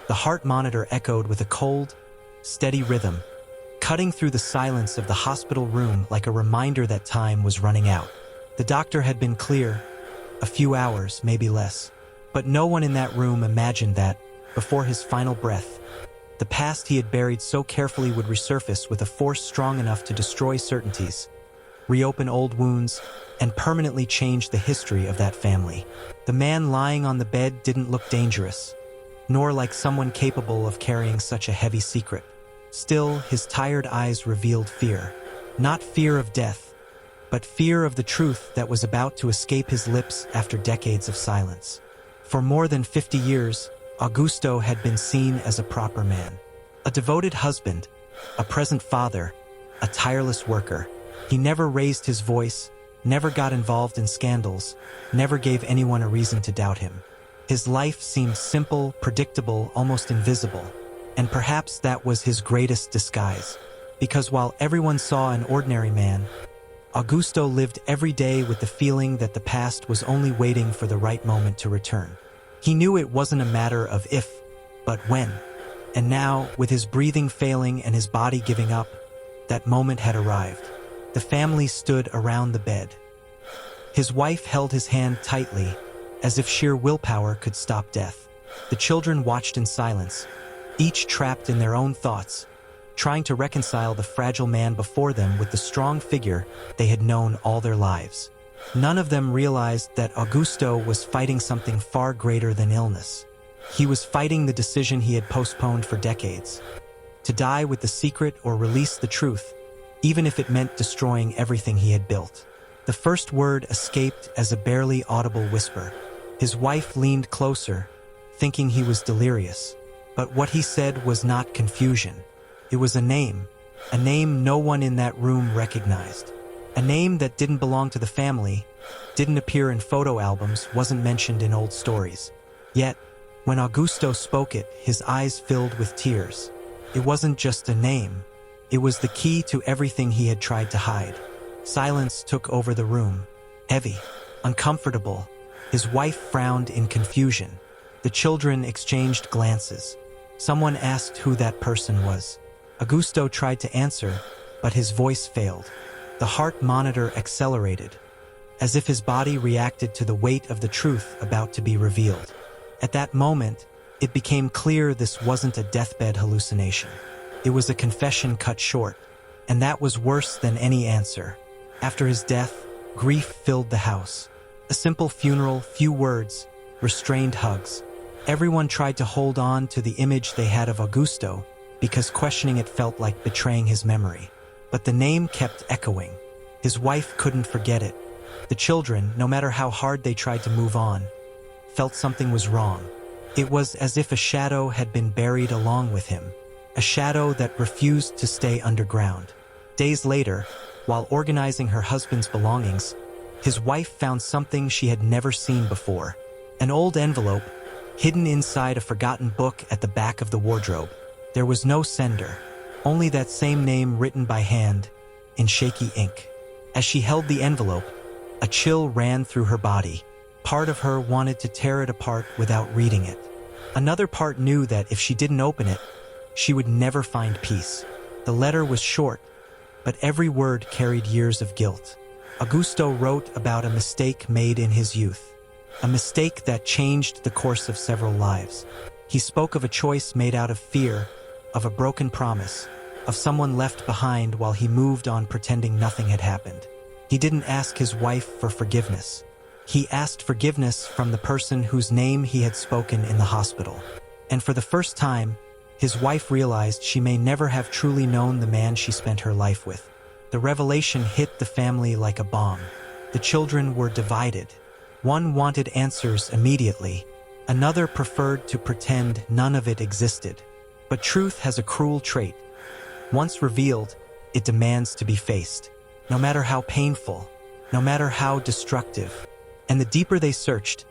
The heart monitor echoed with a cold, steady rhythm, cutting through the silence of the hospital room like a reminder that time was running out. The doctor had been clear, a few hours, maybe less. But no one in that room imagined that, before his final breath, the past he had buried so carefully would resurface with a force strong enough to destroy certainties, reopen old wounds, and permanently change the history of that family. The man lying on the bed didn't look dangerous, nor like someone capable of carrying such a heavy secret. Still, his tired eyes revealed fear. Not fear of death, but fear of the truth that was about to escape his lips after decades of silence. For more than 50 years, Augusto had been seen as a proper man. A devoted husband, a present father, a tireless worker. He never raised his voice, never got involved in scandals, never gave anyone a reason to doubt him. His life seemed simple, predictable, almost invisible. And perhaps that was his greatest disguise. Because while everyone saw an ordinary man, Augusto lived every day with the feeling that the past was only waiting for the right moment to return. He knew it wasn't a matter of if, but when. And now, with his breathing failing and his body giving up, that moment had arrived. The family stood around the bed. His wife held his hand tightly, as if sheer willpower could stop death. The children watched in silence, each trapped in their own thoughts, trying to reconcile the fragile man before them with the strong figure they had known all their lives. None of them realized that Augusto was fighting something far greater than illness. He was fighting the decision he had postponed for decades. To die with the secret or release the truth, even if it meant destroying everything he had built. The first word escaped as a barely audible whisper. His wife leaned closer, thinking he was delirious. But what he said was not confusion. It was a name no one in that room recognized. A name that didn't belong to the family, didn't appear in photo albums, wasn't mentioned in old stories. Yet, when Augusto spoke it, his eyes filled with tears. It wasn't just a name. It was the key to everything he had tried to hide. Silence took over the room, heavy, uncomfortable. His wife frowned in confusion. The children exchanged glances. Someone asked who that person was. Augusto tried to answer, but his voice failed. The heart monitor accelerated, as if his body reacted to the weight of the truth about to be revealed. At that moment, it became clear this wasn't a deathbed hallucination. It was a confession cut short, and that was worse than any answer. After his death, grief filled the house. A simple funeral, few words, restrained hugs. Everyone tried to hold on to the image they had of Augusto, because questioning it felt like betraying his memory. But the name kept echoing. His wife couldn't forget it. The children, no matter how hard they tried to move on, felt something was wrong. It was as if a shadow had been buried along with him, a shadow that refused to stay underground. Days later, while organizing her husband's belongings, his wife found something she had never seen before. An old envelope, hidden inside a forgotten book at the back of the wardrobe. There was no sender, only that same name written by hand, in shaky ink. As she held the envelope, a chill ran through her body. Part of her wanted to tear it apart without reading it. Another part knew that if she didn't open it, she would never find peace. The letter was short, but every word carried years of guilt. Augusto wrote about a mistake made in his youth, a mistake that changed the course of several lives. He spoke of a choice made out of fear, of a broken promise, of someone left behind while he moved on pretending nothing had happened. He didn't ask his wife for forgiveness. He asked forgiveness from the person whose name he had spoken in the hospital. And for the first time, his wife realized she may never have truly known the man she spent her life with. The revelation hit the family like a bomb. The children were divided. One wanted answers immediately. Another preferred to pretend none of it existed. But truth has a cruel trait. Once revealed, it demands to be faced. No matter how painful, no matter how destructive. And the deeper they searched,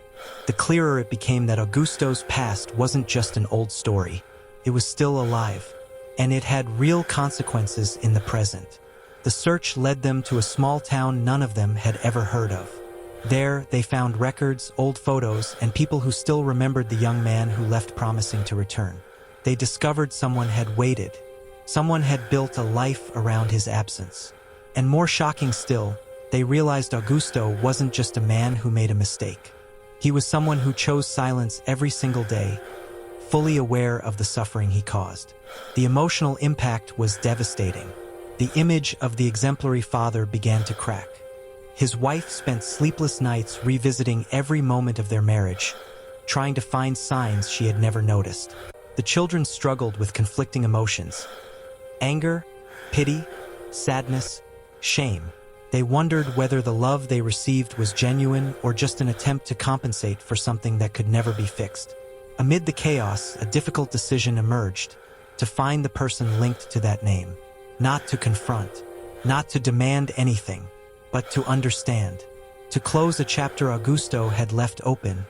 the clearer it became that Augusto's past wasn't just an old story. It was still alive, and it had real consequences in the present. The search led them to a small town none of them had ever heard of. There, they found records, old photos, and people who still remembered the young man who left promising to return. They discovered someone had waited. Someone had built a life around his absence. And more shocking still, they realized Augusto wasn't just a man who made a mistake. He was someone who chose silence every single day, fully aware of the suffering he caused. The emotional impact was devastating. The image of the exemplary father began to crack. His wife spent sleepless nights revisiting every moment of their marriage, trying to find signs she had never noticed. The children struggled with conflicting emotions: anger, pity, sadness, shame. They wondered whether the love they received was genuine or just an attempt to compensate for something that could never be fixed. Amid the chaos, a difficult decision emerged: to find the person linked to that name. Not to confront, not to demand anything, but to understand. To close a chapter Augusto had left open,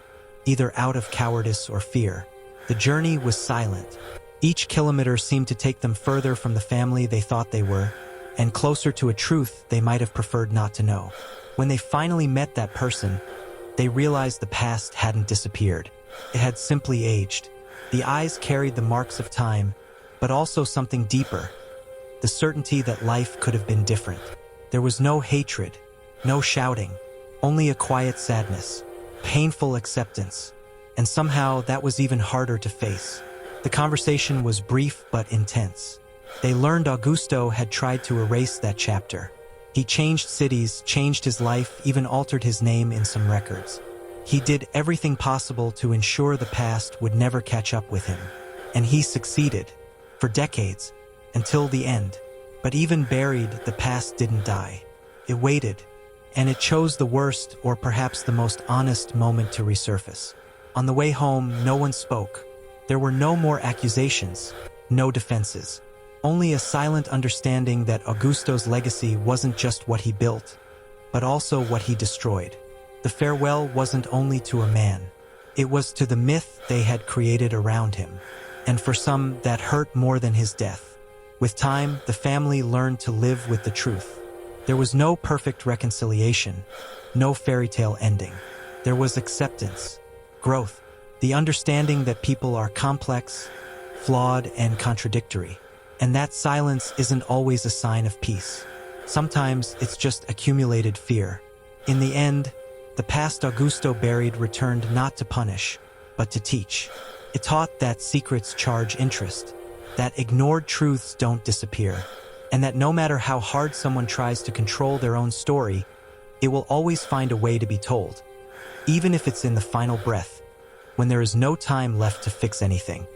either out of cowardice or fear. The journey was silent. Each kilometer seemed to take them further from the family they thought they were, and closer to a truth they might have preferred not to know. When they finally met that person, they realized the past hadn't disappeared. It had simply aged. The eyes carried the marks of time, but also something deeper: the certainty that life could have been different. There was no hatred, no shouting, only a quiet sadness, painful acceptance, and somehow that was even harder to face. The conversation was brief but intense. They learned Augusto had tried to erase that chapter. He changed cities, changed his life, even altered his name in some records. He did everything possible to ensure the past would never catch up with him. And he succeeded, for decades, until the end. But even buried, the past didn't die. It waited, and it chose the worst, or perhaps the most honest, moment to resurface. On the way home, no one spoke. There were no more accusations, no defenses. Only a silent understanding that Augusto's legacy wasn't just what he built, but also what he destroyed. The farewell wasn't only to a man. It was to the myth they had created around him. And for some, that hurt more than his death. With time, the family learned to live with the truth. There was no perfect reconciliation, no fairy tale ending. There was acceptance, growth, the understanding that people are complex, flawed, and contradictory. And that silence isn't always a sign of peace. Sometimes it's just accumulated fear. In the end, the past Augusto buried returned not to punish, but to teach. It taught that secrets charge interest, that ignored truths don't disappear, and that no matter how hard someone tries to control their own story, it will always find a way to be told, even if it's in the final breath, when there is no time left to fix anything.